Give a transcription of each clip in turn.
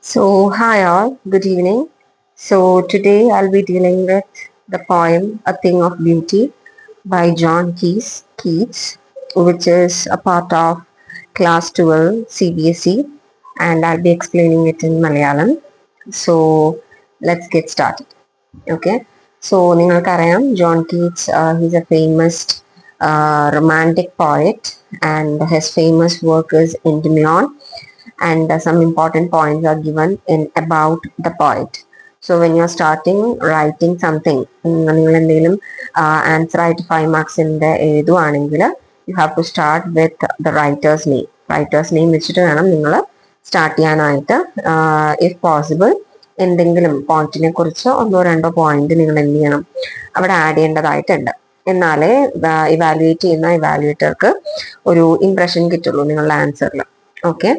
Hi all, good evening. Today I'll be dealing with the poem A Thing of Beauty by John Keats, which is a part of Class 12 CBSE, and I'll be explaining it in Malayalam. So, let's get started. Okay. നിങ്ങൾക്കറിയാം John Keats he's a famous romantic poet, and his famous work is Endymion, and some important points are given in about the poet. So when you're starting writing something, നിങ്ങൾ എന്തെങ്കിലും answer ആയിട്ട് 5 മാർക്സിന്റെ എഴുതുവാണെങ്കിൽ you have to start with the writer's name വെച്ചിട്ട് വേണം നിങ്ങൾ start ചെയ്യാനായിട്ട്. If possible എന്തെങ്കിലും പോയിന്റിനെ കുറിച്ച് ഒന്നോ രണ്ടോ പോയിന്റ് നിങ്ങൾ എന്ത് ചെയ്യണം, അവിടെ ആഡ് ചെയ്യേണ്ടതായിട്ടുണ്ട്. എന്നാലേ ഇവാലുവേറ്റ് ചെയ്യുന്ന ഇവാലുവേറ്റർക്ക് ഒരു ഇംപ്രഷൻ കിട്ടുള്ളൂ നിങ്ങളുടെ ആൻസറിൽ. Okay,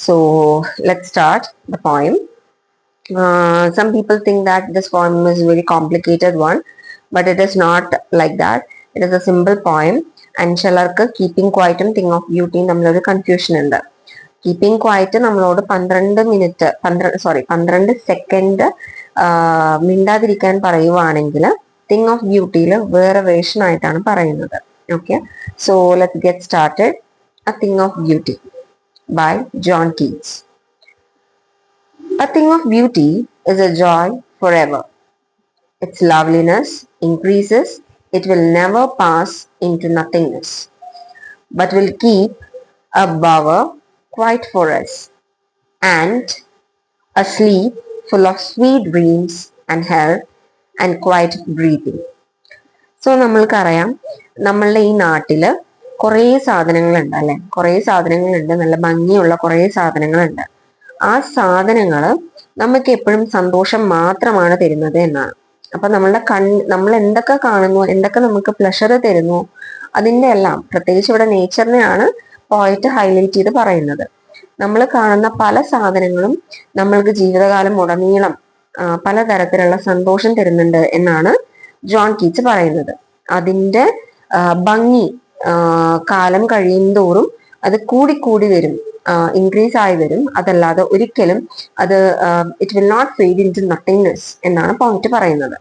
so let's start the poem. Some people think that this poem is a very complicated one, but it is not like that. It is a simple poem. And ചിലർക്ക് keeping ക്വയറ്റും thing of ബ്യൂട്ടിയും തമ്മിലൊരു confusion ഉണ്ട്. Keeping quiet നമ്മളോട് 12 second മിണ്ടാതിരിക്കാൻ പറയുവാണെങ്കിൽ thing of ബ്യൂട്ടിയിൽ വേറെ version ആയിട്ടാണ് പറയുന്നത്. Okay, so let's get started. A thing of beauty by John Keats. A thing of beauty is a joy forever. Its loveliness increases, it will never pass into nothingness, but will keep a bower quite for us, and a sleep full of sweet dreams and health and quiet breathing. So നമ്മൾക്കറിയാം, നമ്മളുടെ ഈ നാട്ടില് കുറേ സാധനങ്ങളുണ്ട് അല്ലെ, കുറേ സാധനങ്ങളുണ്ട്, നല്ല ഭംഗിയുള്ള കുറേ സാധനങ്ങളുണ്ട്. ആ സാധനങ്ങള് നമുക്ക് എപ്പോഴും സന്തോഷം മാത്രമാണ് തരുന്നത് എന്നാണ്. അപ്പൊ നമ്മൾ എന്തൊക്കെ കാണുന്നു, എന്തൊക്കെ നമുക്ക് പ്ലഷർ തരുന്നു, അതിന്റെ എല്ലാം, പ്രത്യേകിച്ച് ഇവിടെ നേച്ചറിനെയാണ് പോയിന്റ് ഹൈലൈറ്റ് ചെയ്ത് പറയുന്നത്. നമ്മൾ കാണുന്ന പല സാധനങ്ങളും നമ്മൾക്ക് ജീവിതകാലം ഉടനീളം പലതരത്തിലുള്ള സന്തോഷം തരുന്നുണ്ട് എന്നാണ് ജോൺ കീറ്റ്സ് പറയുന്നത്. അതിന്റെ ഭംഗി കാലം കഴിയുന്തോറും അത് കൂടി വരും, ഇൻക്രീസ് ആയി വരും. അതല്ലാതെ ഒരിക്കലും അത് it will not fade into nothingness എന്നാണ് പോയിന്റ് പറയുന്നത്.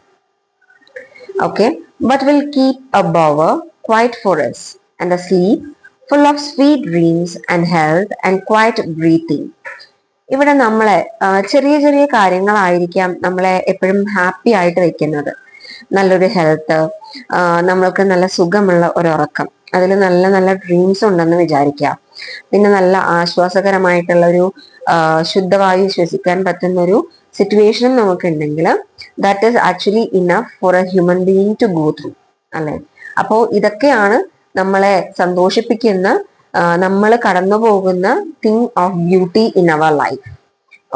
Okay, but will keep a bower quiet for us and a sleep full of sweet dreams and health and quiet breathing. ഇവിടെ നമ്മളെ ചെറിയ ചെറിയ കാര്യങ്ങളായിരിക്കാം നമ്മളെ എപ്പോഴും ഹാപ്പി ആയിട്ട് വെക്കുന്നത്. നല്ലൊരു ഹെൽത്ത്, നമ്മൾക്ക് നല്ല സുഖമുള്ള ഒരു ഉറക്കം, അതിൽ നല്ല നല്ല ഡ്രീംസ് ഉണ്ടെന്ന് വിചാരിക്കാം. പിന്നെ നല്ല ആശ്വാസകരമായിട്ടുള്ള ഒരു ശുദ്ധവായു ശ്വസിക്കാൻ പറ്റുന്ന ഒരു സിറ്റുവേഷനും നമുക്കുണ്ടെങ്കിൽ that is actually enough for a human being to go through അല്ലെ. അപ്പോൾ ഇതൊക്കെയാണ് നമ്മളെ സന്തോഷിപ്പിക്കുന്ന, നമ്മൾ കടന്നു പോകുന്ന thing of beauty in our life.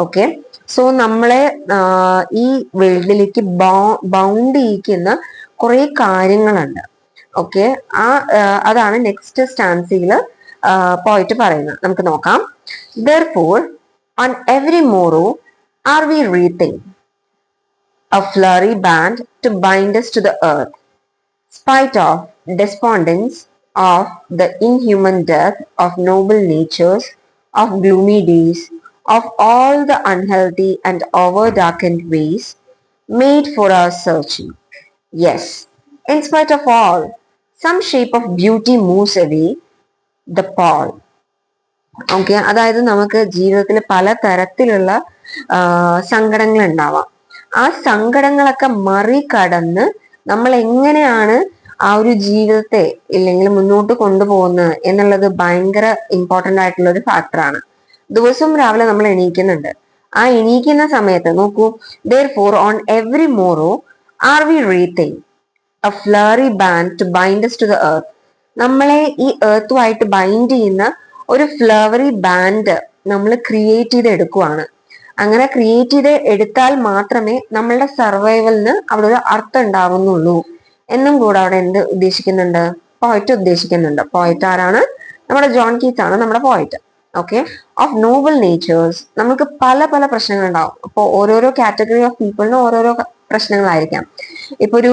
Okay, so നമ്മളെ ഈ വേൾഡിലേക്ക് ബൗണ്ട് ചെയ്യിക്കുന്ന കുറെ കാര്യങ്ങളുണ്ട്. ഓക്കെ, അതാണ് നെക്സ്റ്റ് സ്റ്റാൻസിയിൽ പോയിട്ട് പറയുന്നത്. നമുക്ക് നോക്കാം. Therefore, on every morrow are we wreathing a flowery band to bind us to the earth, spite of despondence, of the inhuman death of noble natures, of gloomy days, of all the unhealthy and over-darkened ways made for our searching. Yes, in spite of all, some shape of beauty moves away the pall. Okay, അതായത് നമുക്ക് ജീവിതത്തിൽ പല തരത്തിലുള്ള സങ്കടങ്ങൾ ഉണ്ടാവാം. ആ സങ്കടങ്ങളൊക്കെ മറികടന്ന് നമ്മൾ എങ്ങനെയാണ് ആ ഒരു ജീവിതത്തെ ഇല്ലെങ്കിൽ മുന്നോട്ട് കൊണ്ടുപോകുന്നത് എന്നുള്ളത് ഭയങ്കര ഇമ്പോർട്ടന്റ് ആയിട്ടുള്ള ഒരു ഫാക്ടറാണ്. ദിവസവും രാവിലെ നമ്മൾ എണീക്കുന്നുണ്ട്. ആ എണീക്കുന്ന സമയത്ത് നോക്കൂ, therefore on every morrow are we wreathing a flowery band to bind us to the earth. നമ്മളെ ഈ എർത്തുമായിട്ട് ബൈൻഡ് ചെയ്യുന്ന ഒരു ഫ്ലവറി ബാൻഡ് നമ്മൾ ക്രിയേറ്റ് ചെയ്ത് എടുക്കുവാണ്. അങ്ങനെ ക്രിയേറ്റ് ചെയ്ത് എടുത്താൽ മാത്രമേ നമ്മളുടെ സർവൈവലിന് അവിടെ ഒരു അർത്ഥം ഉണ്ടാവുന്നുള്ളൂ എന്നും കൂടെ അവിടെ എന്ത് ഉദ്ദേശിക്കുന്നുണ്ട്, പോയിറ്റ് ഉദ്ദേശിക്കുന്നുണ്ട്. പോയിറ്റ് ആരാണ്? നമ്മുടെ ജോൺ കീറ്റ്സ് ആണ് നമ്മുടെ പോയിറ്റ്. ഓക്കെ, ഓഫ് നോബൽ നേച്ചേഴ്സ്, നമുക്ക് പല പല പ്രശ്നങ്ങൾ ഉണ്ടാവും. അപ്പോൾ ഓരോരോ കാറ്റഗറി ഓഫ് പീപ്പിളിന് ഓരോരോ പ്രശ്നങ്ങളായിരിക്കാം. ഇപ്പൊ ഒരു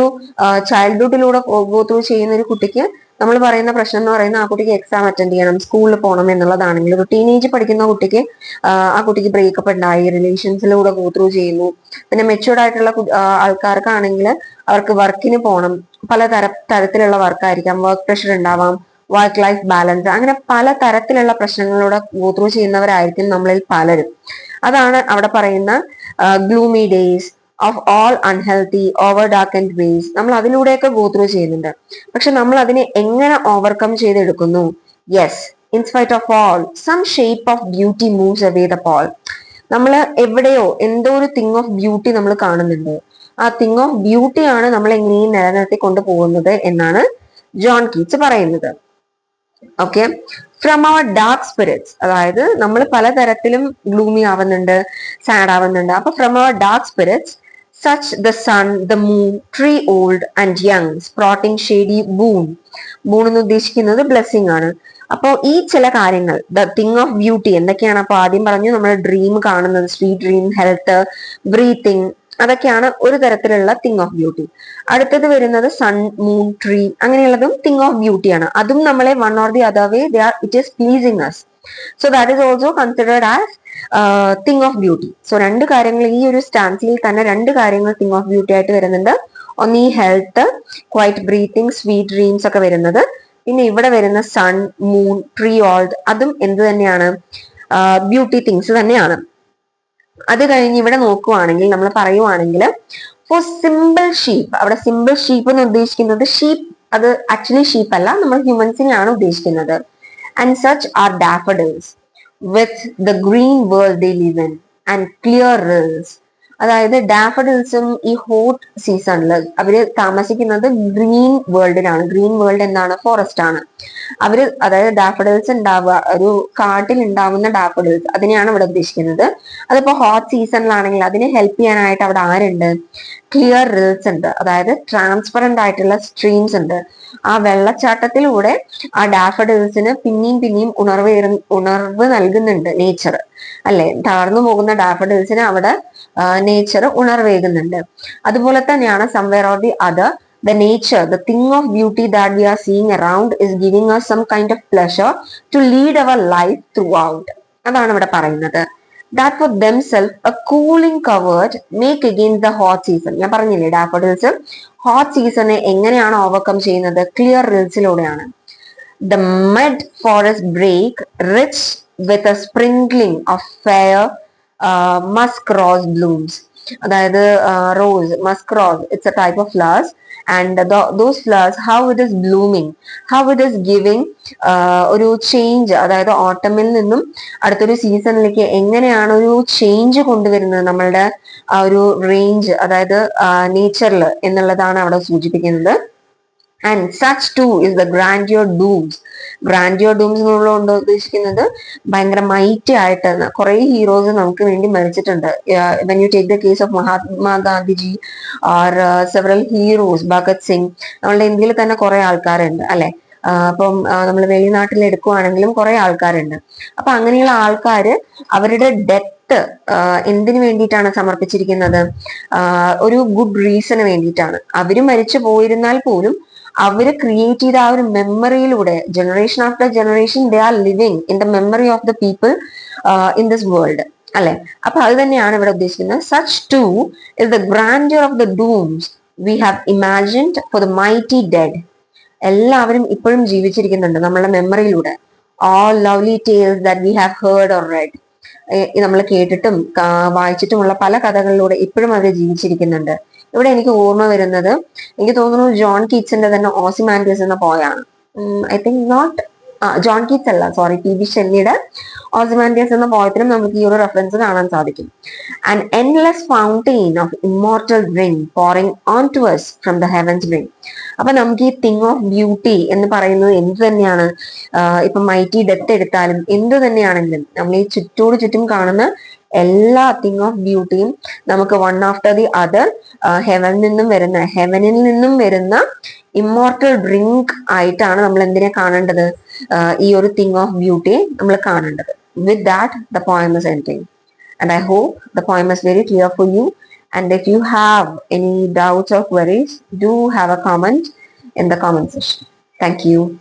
ചൈൽഡ്ഹുഡിലൂടെ ഗോ ത്രൂ ചെയ്യുന്ന ഒരു കുട്ടിക്ക് നമ്മൾ പറയുന്ന പ്രശ്നം എന്ന് പറയുന്നത് ആ കുട്ടിക്ക് എക്സാം അറ്റൻഡ് ചെയ്യണം, സ്കൂളിൽ പോകണം എന്നുള്ളതാണെങ്കിൽ ഒരു ടീനേജ് പഠിക്കുന്ന കുട്ടിക്ക് ആ കുട്ടിക്ക് ബ്രേക്കപ്പ് ഉണ്ടായി, റിലേഷൻസിലൂടെ ഗോ ത്രൂ ചെയ്യുന്നു. പിന്നെ മെച്യൂർഡ് ആയിട്ടുള്ള ആൾക്കാർക്കാണെങ്കിൽ അവർക്ക് വർക്കിന് പോകണം, തരത്തിലുള്ള വർക്കായിരിക്കാം, വർക്ക് പ്രഷർ ഉണ്ടാവാം, വർക്ക് ലൈഫ് ബാലൻസ്, അങ്ങനെ പല തരത്തിലുള്ള പ്രശ്നങ്ങളിലൂടെ ഗോ ത്രൂ ചെയ്യുന്നവരായിരിക്കും നമ്മളിൽ പലരും. അതാണ് അവിടെ പറയുന്ന gloomy days of all unhealthy over darkened ways. നമ്മൾ അതിലൂടെയൊക്കെ ഗോ ത്രൂ ചെയ്യുന്നുണ്ട്. പക്ഷെ നമ്മൾ അതിനെ എങ്ങനെ ഓവർകം ചെയ്തെടുക്കുന്നു? Yes, in spite of all some shape of beauty moves away the pall. നമ്മൾ എവിടെയോ എന്തോ ഒരു തിങ് ഓഫ് ബ്യൂട്ടി നമ്മൾ കാണുന്നുണ്ട്. ആ തിങ് ഓഫ് ബ്യൂട്ടി ആണ് നമ്മൾ എങ്ങനെയും നിലനിർത്തി കൊണ്ടുപോകുന്നത് എന്നാണ് ജോൺ കീറ്റ്സ് പറയുന്നത്. Okay, from our dark spirits, അതായത് നമ്മൾ പലതരത്തിലും ഗ്ലൂമി ആവുന്നുണ്ട്, സാഡ് ആവുന്നുണ്ട്. അപ്പൊ from our dark spirits such the sun, the moon, tree old and young, sprouting shady boon. Boon എന്ന് ഉദ്ദേശിക്കുന്നത് ബ്ലെസ്സിങ് ആണ്. അപ്പോൾ ഈ ചില കാര്യങ്ങൾ, ദ തിങ് ഓഫ് ബ്യൂട്ടി എന്തൊക്കെയാണ്? അപ്പൊ ആദ്യം പറഞ്ഞു നമ്മൾ ഡ്രീം കാണുന്നത്, സ്വീറ്റ് ഡ്രീം, ഹെൽത്ത്, ബ്രീത്തിങ്, അതൊക്കെയാണ് ഒരു തരത്തിലുള്ള തിങ് ഓഫ് ബ്യൂട്ടി. അടുത്തത് വരുന്നത് സൺ, മൂൺ, ട്രീ, അങ്ങനെയുള്ളതും തിങ് ഓഫ് ബ്യൂട്ടിയാണ്. അതും നമ്മളെ one or the other way it is pleasing us. So that is also considered as thing of beauty. So രണ്ട് കാര്യങ്ങൾ ഈ ഒരു സ്റ്റാൻസിൽ തന്നെ രണ്ട് കാര്യങ്ങൾ തിങ് ഓഫ് ബ്യൂട്ടി ആയിട്ട് വരുന്നുണ്ട്. ഒന്ന് ഈ health, quite breathing, sweet dreams ഒക്കെ വരുന്നത്. പിന്നെ ഇവിടെ വരുന്ന സൺ, മൂൺ, ട്രീ ഓൾഡ്, അതും എന്ത് തന്നെയാണ്? ബ്യൂട്ടി തിങ്സ് തന്നെയാണ്. അത് കഴിഞ്ഞ് ഇവിടെ നോക്കുവാണെങ്കിൽ നമ്മൾ പറയുവാണെങ്കിൽ ഫോർ സിമ്പിൾ ഷീപ്പ്, അവിടെ സിമ്പിൾ ഷീപ്പ് എന്ന് ഉദ്ദേശിക്കുന്നത് ഷീപ്പ്, അത് ആക്ച്വലി ഷീപ്പ് അല്ല, നമ്മൾ ഹ്യൂമൻസിനെയാണ് ഉദ്ദേശിക്കുന്നത്. And such are daffodils with the green world they live in and clear rills. അതായത് ഡാഫഡിൽസും ഈ ഹോട്ട് സീസണിൽ അവര് താമസിക്കുന്നത് ഗ്രീൻ വേൾഡിലാണ്. ഗ്രീൻ വേൾഡ് എന്താണ്? ഫോറസ്റ്റ് ആണ്. അതായത് ഡാഫഡിൽസ് ഉണ്ടാവുക, ഒരു കാട്ടിൽ ഉണ്ടാവുന്ന ഡാഫഡിൽസ്, അതിനെയാണ് ഇവിടെ ഉദ്ദേശിക്കുന്നത്. അതിപ്പോ ഹോട്ട് സീസണിലാണെങ്കിൽ അതിനെ ഹെൽപ്പ് ചെയ്യാനായിട്ട് അവിടെ ആരുണ്ട്? ക്ലിയർ റിൽസ് ഉണ്ട്, അതായത് ട്രാൻസ്പെറന്റ് ആയിട്ടുള്ള സ്ട്രീംസ് ഉണ്ട്. ആ വെള്ളച്ചാട്ടത്തിലൂടെ ആ ഡാഫഡിൽസിന് പിന്നെയും പിന്നെയും ഉണർവ് നൽകുന്നുണ്ട് നേച്ചർ, അല്ലെ? തളർന്നു പോകുന്ന ഡാഫഡിൽസിന് അവിടെ നേച്ചർ ഉണർവേകുന്നുണ്ട്. അതുപോലെ തന്നെയാണ് somewhere or the other the nature, the thing of beauty that we are seeing around is giving us some kind of pleasure to lead our life throughout. അതാണ് ഇവിടെ പറയുന്നത്. That for themselves a cooling covert make against the hot season. ഞാൻ പറഞ്ഞില്ലേ daffodils hot സീസണെ എങ്ങനെയാണ് overcome ചെയ്യുന്നത്? Clear റിൽസിലൂടെയാണ്. The mud forest break rich with a sprinkling of fair musk rose blooms. അതായത് rose, Musk rose, it's A type of flowers. And those flowers, how it is blooming, how it is giving ഒരു change, അതായത് ഓട്ടമിൽ നിന്നും അടുത്തൊരു സീസണിലേക്ക് എങ്ങനെയാണ് ഒരു change കൊണ്ടുവരുന്നത് നമ്മളുടെ ആ ഒരു റേഞ്ച്, അതായത് നേച്ചറിൽ എന്നുള്ളതാണ് അവിടെ സൂചിപ്പിക്കുന്നത്. And such too is the grandeur dooms. Grandeur dooms എന്നുള്ളതുകൊണ്ട് ഉദ്ദേശിക്കുന്നത് ഭയങ്കര മൈറ്റി ആയിട്ട് കുറെ ഹീറോസ് നമുക്ക് വേണ്ടി മരിച്ചിട്ടുണ്ട്. when you take the case of Mahatma Gandhiji or several heroes, Bhagat Singh, നമ്മളുടെ ഇന്ത്യയിൽ തന്നെ കുറെ ആൾക്കാരുണ്ട്, അല്ലെ? അപ്പം നമ്മൾ വെളിനാട്ടിൽ എടുക്കുവാണെങ്കിലും കുറെ ആൾക്കാരുണ്ട്. അപ്പൊ അങ്ങനെയുള്ള ആൾക്കാര് അവരുടെ ഡെത്ത് എന്തിനു വേണ്ടിയിട്ടാണ് സമർപ്പിച്ചിരിക്കുന്നത്? ഒരു ഗുഡ് റീസണ് വേണ്ടിയിട്ടാണ്. അവര് മരിച്ചു പോയിരുന്നാൽ പോലും അവര് ക്രിയേറ്റ് ചെയ്ത ആ ഒരു മെമ്മറിയിലൂടെ generation after generation they are living in the memory of the people in this world, അല്ലെ? അപ്പൊ അത് തന്നെയാണ് ഇവിടെ ഉദ്ദേശിക്കുന്നത്. Such too is the grandeur of the dooms we have imagined for the mighty dead. എല്ലാവരും ഇപ്പോഴും ജീവിച്ചിരിക്കുന്നുണ്ട് നമ്മളുടെ മെമ്മറിയിലൂടെ. All lovely tales that we have heard or read, നമ്മൾ കേട്ടിട്ടും വായിച്ചിട്ടുമുള്ള പല കഥകളിലൂടെ ഇപ്പോഴും അവർ ജീവിച്ചിരിക്കുന്നുണ്ട്. ഇവിടെ എനിക്ക് ഓർമ്മ വരുന്നത്, എനിക്ക് തോന്നുന്നു ജോൺ കീറ്റ്സിന്റെ തന്നെ ഓസിമാൻഡിയസ് എന്ന പോയാണ്. I think not John Keats അല്ല, സോറി, പി ബി ഷെല്ലിയുടെ ഓസിമാൻഡിയസ് എന്ന പോയത്തിലും നമുക്ക് ഈ ഒരു റെഫറൻസ് കാണാൻ സാധിക്കും. An endless fountain of immortal drink pouring on to us from the heavens drink. അപ്പൊ നമുക്ക് ഈ തിങ് ഓഫ് ബ്യൂട്ടി എന്ന് പറയുന്നത് എന്ത് തന്നെയാണ്? ഇപ്പൊ മൈറ്റി ഡെത്ത് എടുത്താലും എന്ത് തന്നെയാണെങ്കിലും നമ്മൾ ഈ ചുറ്റും കാണുന്ന എല്ലാ തിങ് ഓഫ് ബ്യൂട്ടിയും നമുക്ക് വൺ ആഫ്റ്റർ ദി അതർ ഹെവനിൽ നിന്നും വരുന്ന ഇമ്മോർട്ടൽ ഡ്രിങ്ക് ആയിട്ടാണ് നമ്മൾ എന്തിനെ കാണേണ്ടത്? ഈ ഒരു തിങ് ഓഫ് ബ്യൂട്ടിയെ നമ്മൾ കാണേണ്ടത്. With that the poem is ending, and I hope the poem is very clear for you And if you have any doubts or queries, do have a comment in the comment section. Thank you.